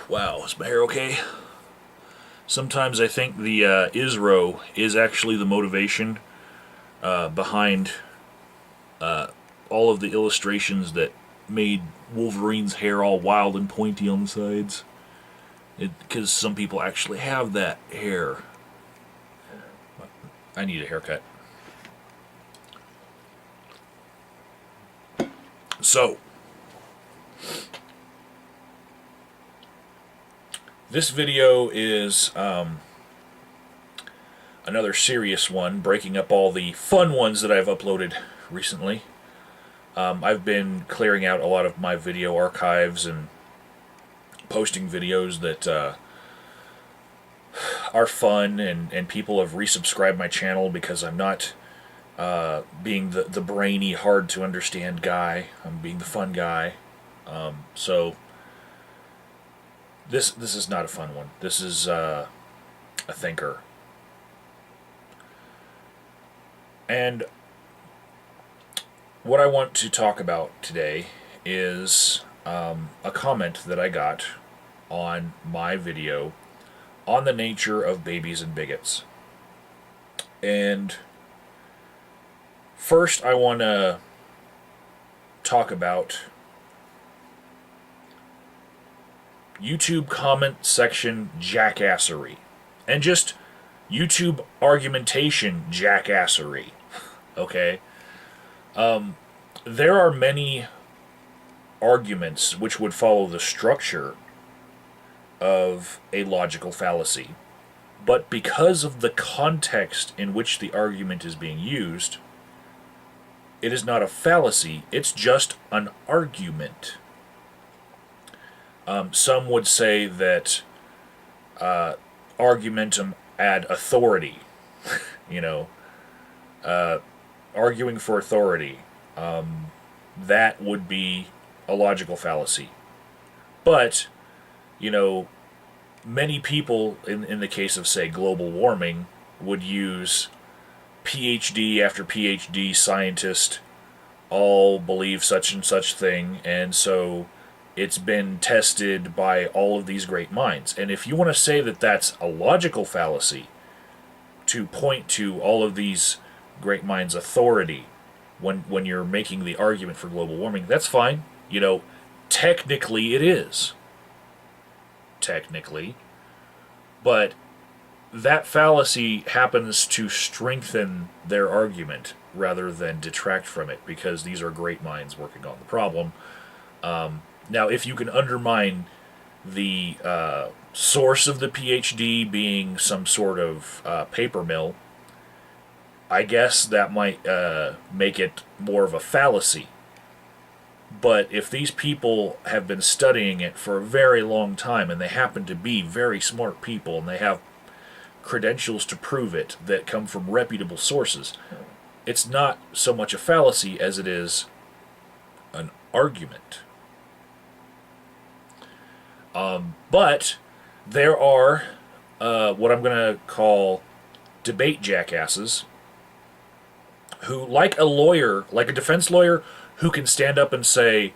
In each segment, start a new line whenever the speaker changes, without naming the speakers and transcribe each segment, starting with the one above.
Wow, is my hair okay? Sometimes I think the ISRO is actually the motivation behind all of the illustrations that made Wolverine's hair all wild and pointy on the sides. Because some people actually have that hair. I need a haircut. So, this video is another serious one, breaking up all the fun ones that I've uploaded recently. I've been clearing out a lot of my video archives and posting videos that are fun, and people have resubscribed my channel because I'm not being the brainy, hard-to-understand guy. I'm being the fun guy. So this is not a fun one. This is a thinker. And what I want to talk about today is a comment that I got on my video on the nature of babies and bigots. And first I want to talk about YouTube comment section jackassery, and just YouTube argumentation jackassery. Okay? There are many arguments which would follow the structure of a logical fallacy, but because of the context in which the argument is being used, it is not a fallacy, it's just an argument. Some would say that argumentum ad authority, arguing for authority, that would be a logical fallacy. But, many people, in the case of, say, global warming, would use PhD after PhD scientist all believe such and such thing, and so it's been tested by all of these great minds. And if you want to say that that's a logical fallacy, to point to all of these great minds' authority when you're making the argument for global warming, that's fine. Technically it is. Technically. But that fallacy happens to strengthen their argument rather than detract from it, because these are great minds working on the problem. Now, if you can undermine the source of the PhD being some sort of paper mill, I guess that might make it more of a fallacy. But if these people have been studying it for a very long time, and they happen to be very smart people, and they have credentials to prove it that come from reputable sources, it's not so much a fallacy as it is an argument. But there are what I'm going to call debate jackasses who, like a lawyer, like a defense lawyer, who can stand up and say,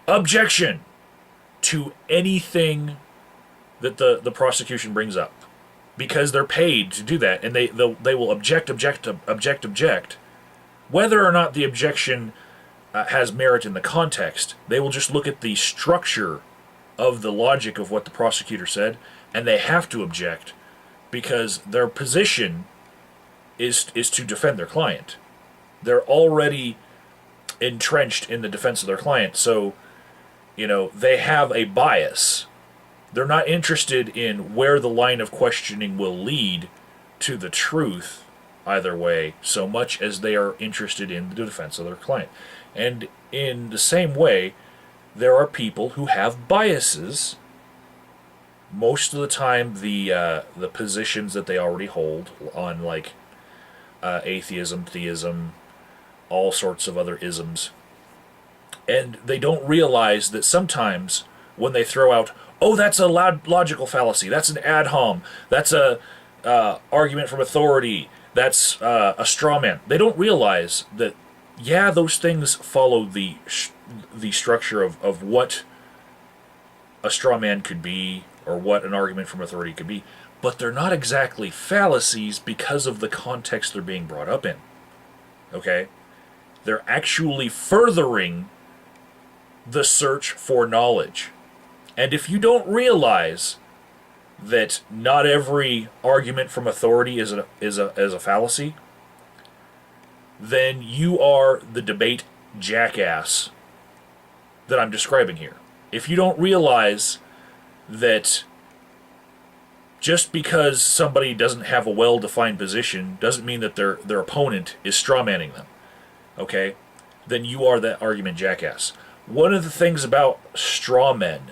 objection to anything that the prosecution brings up, because they're paid to do that, and they will object, whether or not the objection has merit in the context. They will just look at the structure of the logic of what the prosecutor said, and they have to object because their position is to defend their client. They're already entrenched in the defense of their client, so they have a bias. They're not interested in where the line of questioning will lead to the truth either way, so much as they are interested in the defense of their client. And in the same way, there are people who have biases. Most of the time, the positions that they already hold on, like atheism, theism, all sorts of other isms, and they don't realize that sometimes when they throw out, oh, that's a logical fallacy, that's an ad hom, that's a argument from authority, that's a straw man, they don't realize that, those things follow the structure of what a straw man could be, or what an argument from authority could be, but they're not exactly fallacies because of the context they're being brought up in. Okay? They're actually furthering the search for knowledge. And if you don't realize that not every argument from authority is a fallacy, then you are the debate jackass that I'm describing here. If you don't realize that just because somebody doesn't have a well-defined position doesn't mean that their opponent is strawmanning them, okay? Then you are that argument jackass. One of the things about straw men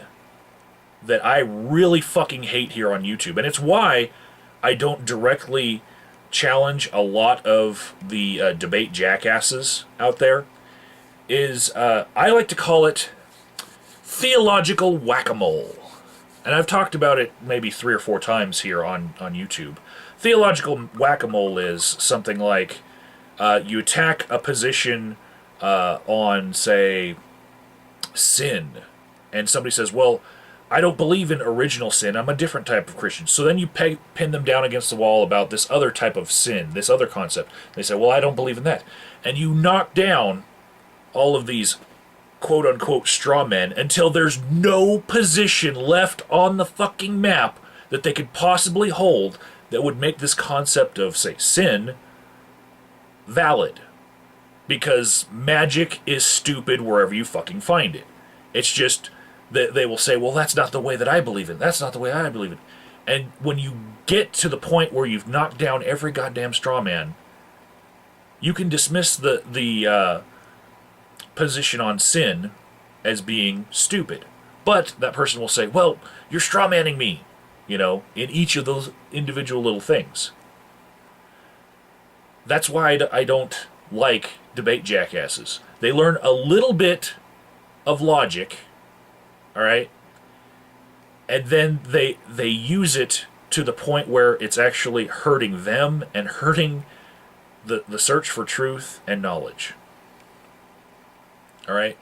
that I really fucking hate here on YouTube, and it's why I don't directly challenge a lot of the debate jackasses out there, is I like to call it theological whack-a-mole. And I've talked about it maybe 3 or 4 times here on YouTube. Theological whack-a-mole is something like you attack a position on, say, sin, and somebody says, well, I don't believe in original sin, I'm a different type of Christian. So then you pin them down against the wall about this other type of sin, this other concept. They say, well, I don't believe in that. And you knock down all of these quote-unquote straw men until there's no position left on the fucking map that they could possibly hold that would make this concept of, say, sin valid. Because magic is stupid wherever you fucking find it. It's just that they will say, well, that's not the way that I believe it. That's not the way I believe it. And when you get to the point where you've knocked down every goddamn straw man, you can dismiss the position on sin as being stupid. But that person will say, well, you're strawmanning me, in each of those individual little things. That's why I don't like debate jackasses. They learn a little bit of logic, all right, and then they use it to the point where it's actually hurting them and hurting the search for truth and knowledge. All right?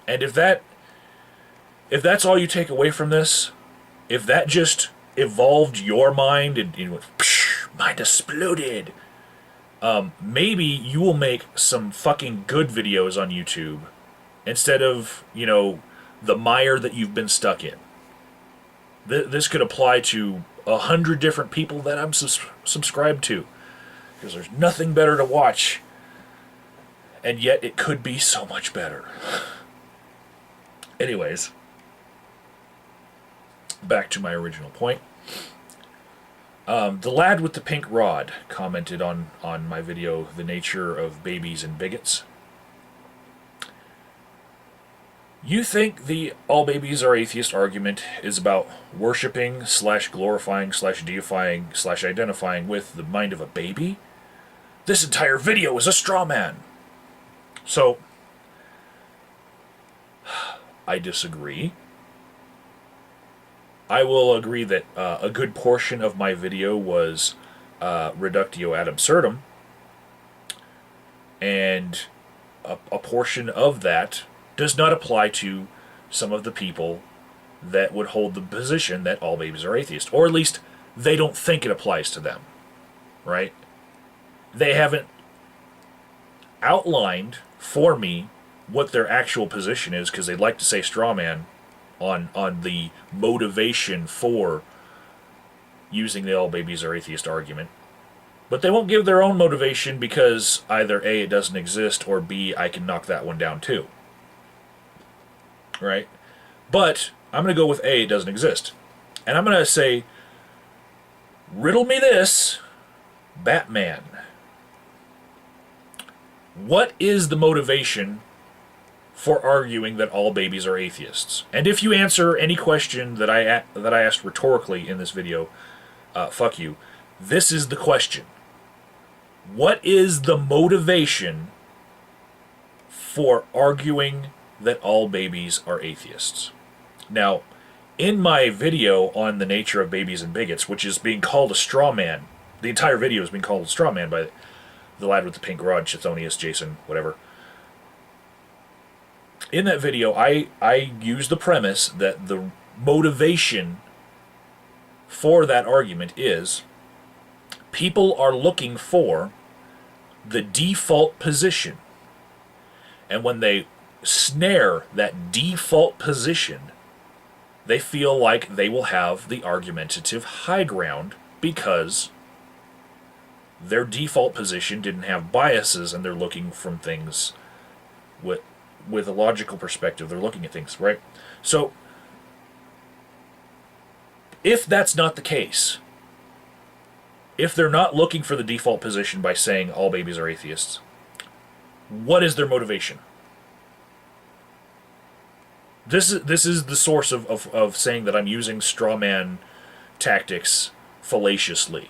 And if that's all you take away from this, if that just evolved your mind and you went, mind exploded, maybe you will make some fucking good videos on YouTube instead of, the mire that you've been stuck in. This could apply to 100 different people that I'm subscribed to, because there's nothing better to watch, and yet it could be so much better. Anyways, back to my original point. The lad with the pink rod commented on my video, The Nature of Babies and Bigots. You think the all babies are atheist argument is about worshipping / glorifying / deifying / identifying with the mind of a baby? This entire video is a straw man. So, I disagree. I will agree that a good portion of my video was reductio ad absurdum, and a portion of that does not apply to some of the people that would hold the position that all babies are atheist. Or at least they don't think it applies to them. Right? They haven't outlined for me what their actual position is, because they'd like to say straw man on the motivation for using the all babies are atheist argument. But they won't give their own motivation because either A, it doesn't exist, or B, I can knock that one down too. Right? But I'm going to go with A, it doesn't exist. And I'm going to say, riddle me this, Batman. What is the motivation for arguing that all babies are atheists? And if you answer any question that I asked rhetorically in this video, fuck you. This is the question. What is the motivation for arguing that all babies are atheists? Now, in my video on the nature of babies and bigots, which is being called a straw man, the entire video is being called a straw man by the lad with the pink rod, Chithonius, Jason, whatever. In that video, I use the premise that motivation for that argument is people are looking for the default position. And when they snare that default position, they feel like they will have the argumentative high ground because their default position didn't have biases and they're looking from things with a logical perspective. They're looking at things, right? So, if that's not the case, if they're not looking for the default position by saying all babies are atheists, what is their motivation? This is the source of saying that I'm using straw man tactics fallaciously.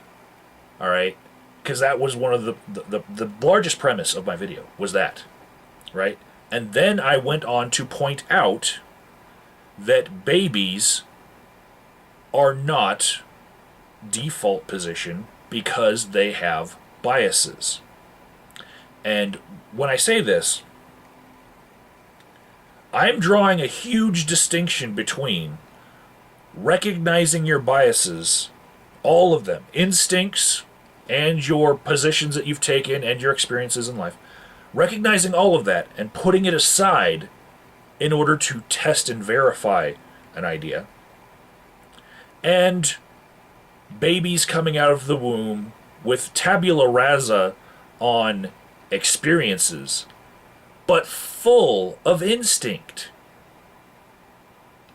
All right? Because that was one of the largest premise of my video, was that. Right? And then I went on to point out that babies are not default position because they have biases. And when I say this, I'm drawing a huge distinction between recognizing your biases, all of them, instincts and your positions that you've taken and your experiences in life, recognizing all of that and putting it aside in order to test and verify an idea, and babies coming out of the womb with tabula rasa on experiences, but full of instinct.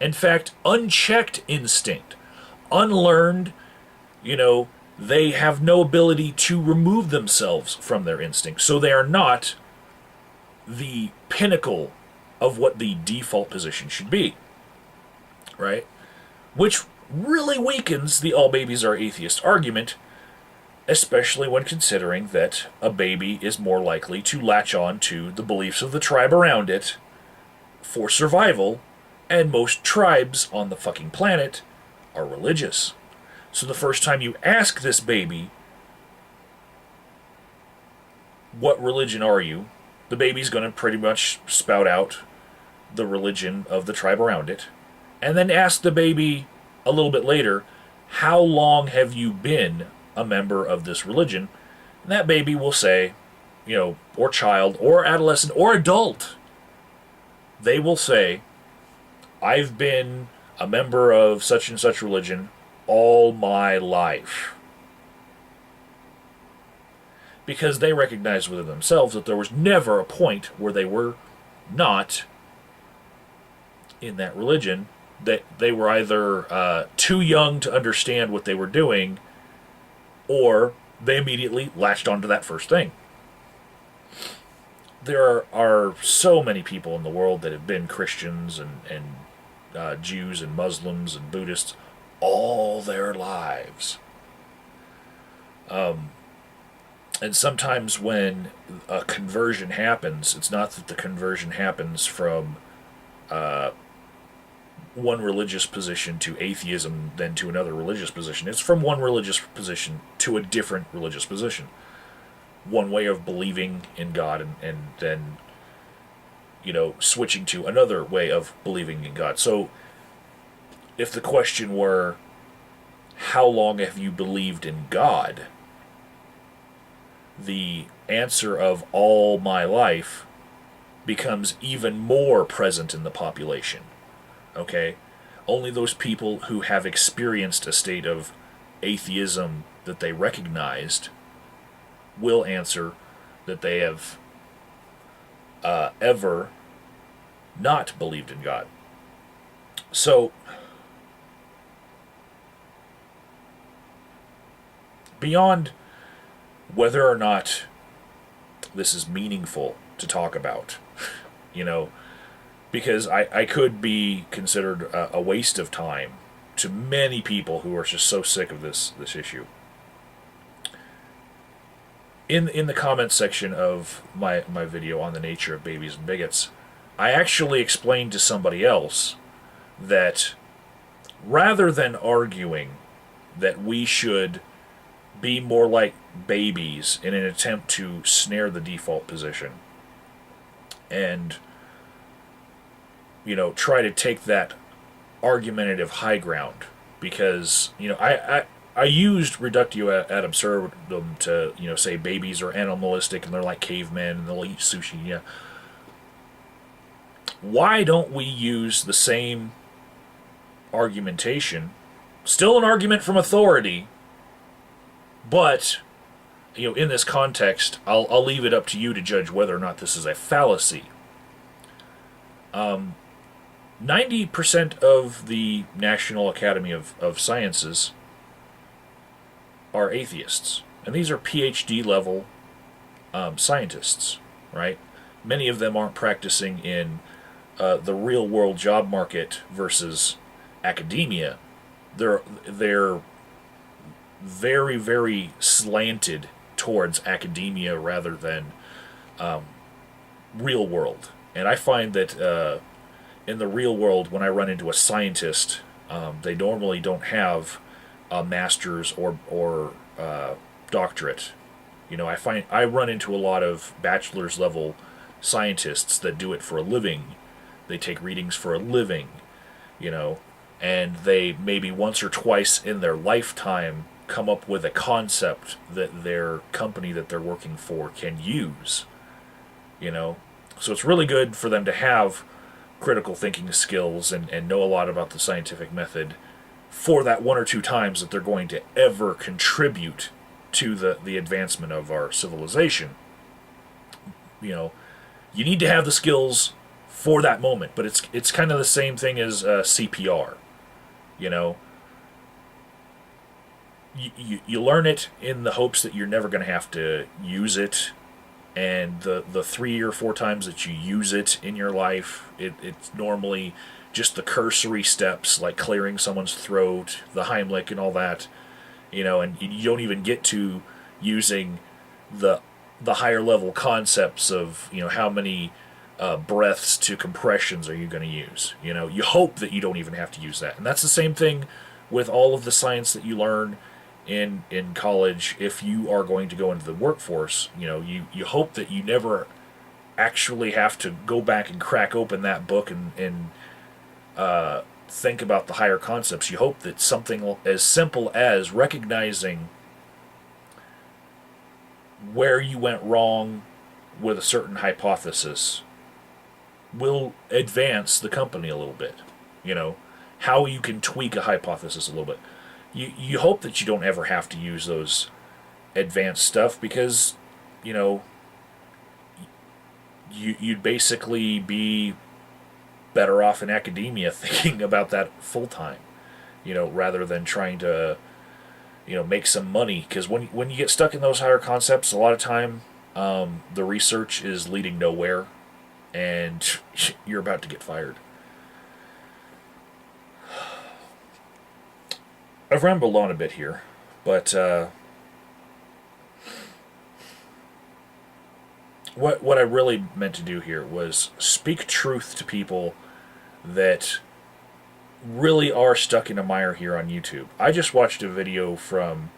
In fact, unchecked instinct. Unlearned, they have no ability to remove themselves from their instinct. So they are not the pinnacle of what the default position should be. Right? Which really weakens the all babies are atheist argument, especially when considering that a baby is more likely to latch on to the beliefs of the tribe around it for survival, and most tribes on the fucking planet are religious. So the first time you ask this baby, what religion are you? The baby's going to pretty much spout out the religion of the tribe around it. And then ask the baby a little bit later, how long have you been a member of this religion? And that baby will say, or child, or adolescent, or adult, they will say, I've been a member of such and such religion all my life. Because they recognize within themselves that there was never a point where they were not in that religion, that they were either too young to understand what they were doing, or they immediately latched onto that first thing. There are so many people in the world that have been Christians and Jews and Muslims and Buddhists all their lives. And sometimes when a conversion happens, it's not that the conversion happens from one religious position to atheism, then to another religious position. It's from one religious position to a different religious position. One way of believing in God and then, switching to another way of believing in God. So, if the question were, how long have you believed in God? The answer of all my life becomes even more present in the population. Okay? Only those people who have experienced a state of atheism that they recognized will answer that they have ever not believed in God. So, beyond whether or not this is meaningful to talk about, because I could be considered a waste of time to many people who are just so sick of this issue. In the comments section of my video on the nature of babies and bigots, I actually explained to somebody else that rather than arguing that we should be more like babies in an attempt to snare the default position and try to take that argumentative high ground, because I used reductio ad absurdum to say babies are animalistic and they're like cavemen and they'll eat sushi. Yeah, why don't we use the same argumentation, still an argument from authority, but in this context, I'll leave it up to you to judge whether or not this is a fallacy. 90% of the National Academy of Sciences are atheists, and these are PhD level scientists, right? Many of them aren't practicing in the real world job market versus academia. They're very, very slanted towards academia rather than real world. And I find that in the real world, when I run into a scientist, they normally don't have a master's or doctorate. I run into a lot of bachelor's level scientists that do it for a living. They take readings for a living, and they maybe once or twice in their lifetime come up with a concept that their company that they're working for can use. So it's really good for them to have critical thinking skills and know a lot about the scientific method for that one or two times that they're going to ever contribute to the advancement of our civilization. You need to have the skills for that moment, but it's kind of the same thing as CPR. You learn it in the hopes that you're never going to have to use it, and the 3 or 4 times that you use it in your life, it's normally just the cursory steps like clearing someone's throat, the Heimlich and all that, and you don't even get to using the higher level concepts of how many breaths to compressions are you going to use. You hope that you don't even have to use that, and that's the same thing with all of the science that you learn in college. If you are going to go into the workforce, you hope that you never actually have to go back and crack open that book and think about the higher concepts. You hope that something as simple as recognizing where you went wrong with a certain hypothesis will advance the company a little bit. How you can tweak a hypothesis a little bit. You hope that you don't ever have to use those advanced stuff, because you'd basically be better off in academia thinking about that full time, rather than trying to make some money. Because when you get stuck in those higher concepts, a lot of time the research is leading nowhere, and you're about to get fired. I've rambled on a bit here, but what I really meant to do here was speak truth to people that really are stuck in a mire here on YouTube. I just watched a video from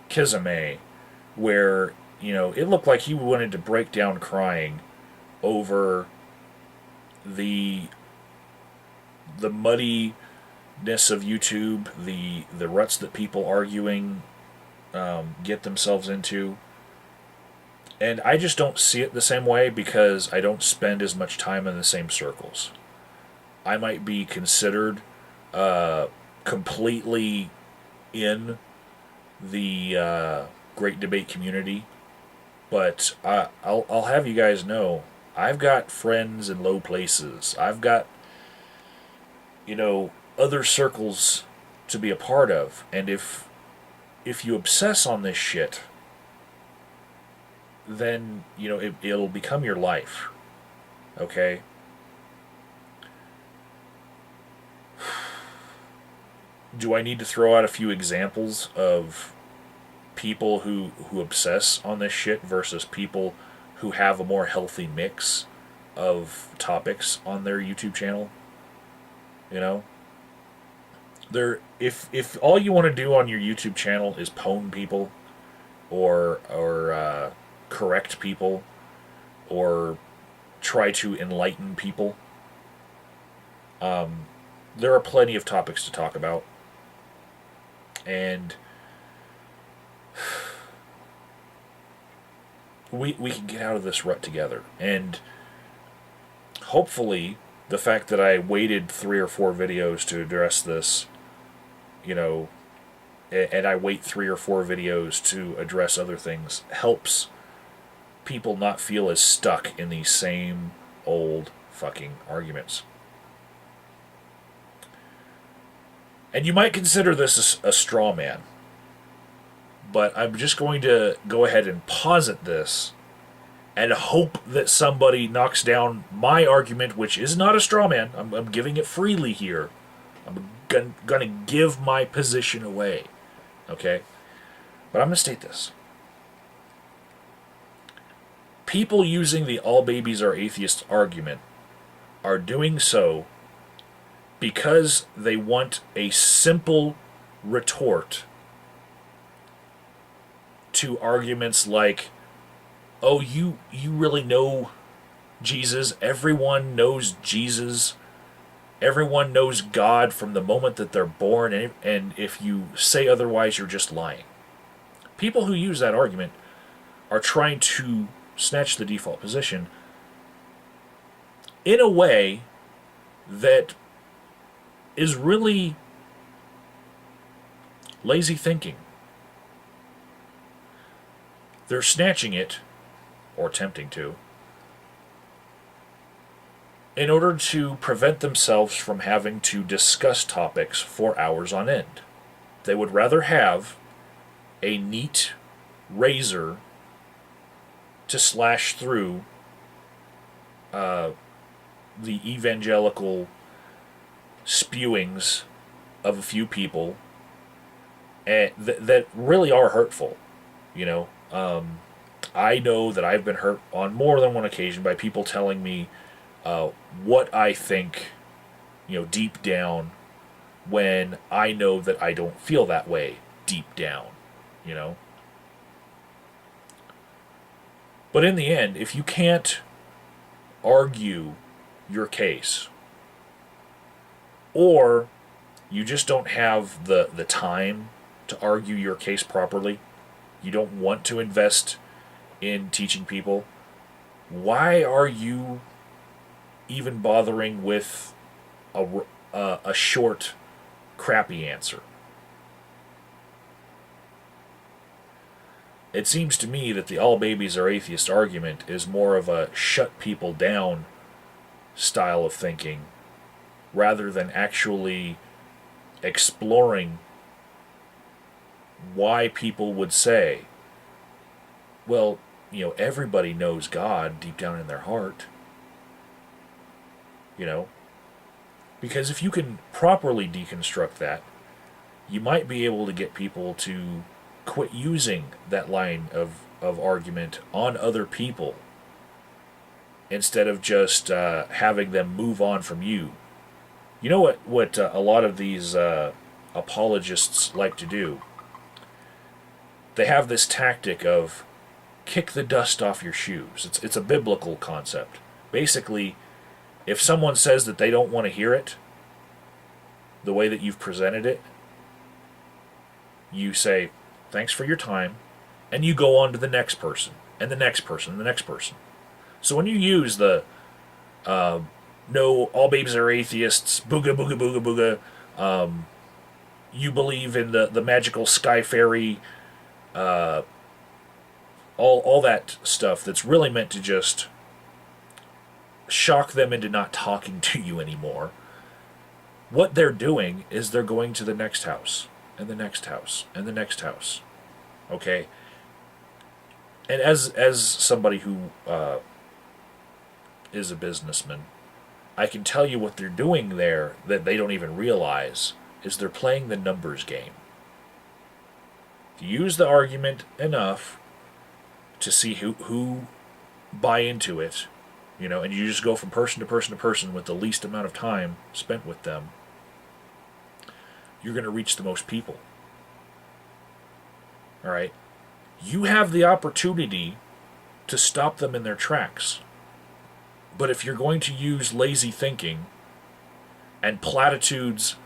Kizame where, it looked like he wanted to break down crying over the muddiness of YouTube, the ruts that people arguing get themselves into. And I just don't see it the same way, because I don't spend as much time in the same circles. I might be considered completely in the great debate community, but I'll have you guys know, I've got friends in low places. I've got, other circles to be a part of. And if you obsess on this shit, then, it'll become your life. Okay? Do I need to throw out a few examples of people who obsess on this shit versus people who have a more healthy mix of topics on their YouTube channel? If all you want to do on your YouTube channel is pwn people, or correct people, or try to enlighten people, there are plenty of topics to talk about. And we can get out of this rut together. And hopefully, the fact that I waited 3 or 4 videos to address this, you know, and I wait 3 or 4 videos to address other things, helps people not feel as stuck in these same old fucking arguments. And you might consider this a straw man, but I'm just going to go ahead and posit this and hope that somebody knocks down my argument, which is not a straw man. I'm giving it freely here. I'm going to give my position away. Okay? But I'm going to state this. People using the all babies are atheists argument are doing so because they want a simple retort to arguments like, oh, you really know Jesus. Everyone knows Jesus. Everyone knows God from the moment that they're born, and if you say otherwise, you're just lying. People who use that argument are trying to snatch the default position in a way that is really lazy thinking. They're snatching it, or attempting to, in order to prevent themselves from having to discuss topics for hours on end. They would rather have a neat razor to slash through the evangelical spewings of a few people that really are hurtful. You know, I know that I've been hurt on more than one occasion by people telling me what I think, you know, deep down, when I know that I don't feel that way deep down, you know. But in the end, if you can't argue your case, or you just don't have the time to argue your case properly, you don't want to invest in teaching people, why are you even bothering with a short, crappy answer? It seems to me that the all babies are atheist argument is more of a shut people down style of thinking, rather than actually exploring why people would say, well, you know, everybody knows God deep down in their heart. You know? Because if you can properly deconstruct that, you might be able to get people to quit using that line of argument on other people, instead of just having them move on from you. You know what a lot of these apologists like to do? They have this tactic of kick the dust off your shoes. It's a biblical concept. Basically, if someone says that they don't want to hear it the way that you've presented it, you say, thanks for your time, and you go on to the next person, and the next person, and the next person. So when you use the no, all babies are atheists, booga, booga, booga, booga, you believe in the magical sky fairy, all that stuff that's really meant to just shock them into not talking to you anymore. What they're doing is they're going to the next house, and the next house, and the next house. Okay? And as somebody who is a businessman, I can tell you what they're doing there that they don't even realize is they're playing the numbers game. If you use the argument enough to see who buy into it, you know, and you just go from person to person to person with the least amount of time spent with them, you're going to reach the most people. All right? You have the opportunity to stop them in their tracks. But if you're going to use lazy thinking and platitudes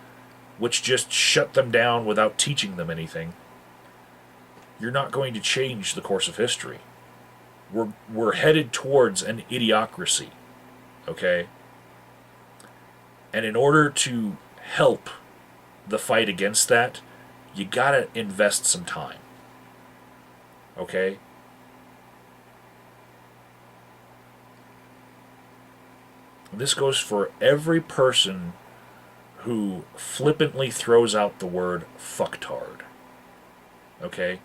which just shut them down without teaching them anything, you're not going to change the course of history. We're headed towards an idiocracy, okay? And in order to help the fight against that, you gotta invest some time, okay? This goes for every person who flippantly throws out the word fucktard. Okay?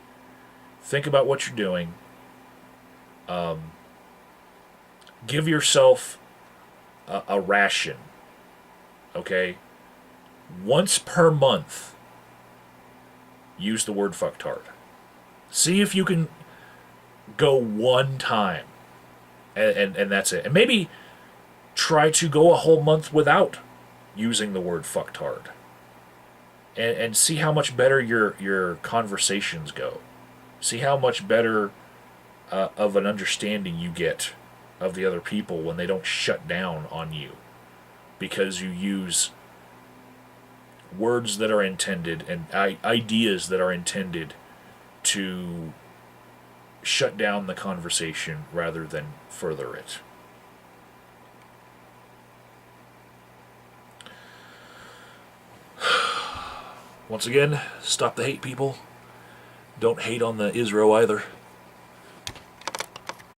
Think about what you're doing. Give yourself a ration. Okay? Once per month, use the word fucktard. See if you can go one time, and that's it. And maybe try to go a whole month without using the word fucktard, and see how much better your conversations go. See how much better of an understanding you get of the other people when they don't shut down on you because you use words that are intended and ideas that are intended to shut down the conversation rather than further it. Once again, stop the hate, people. Don't hate on the Israel either.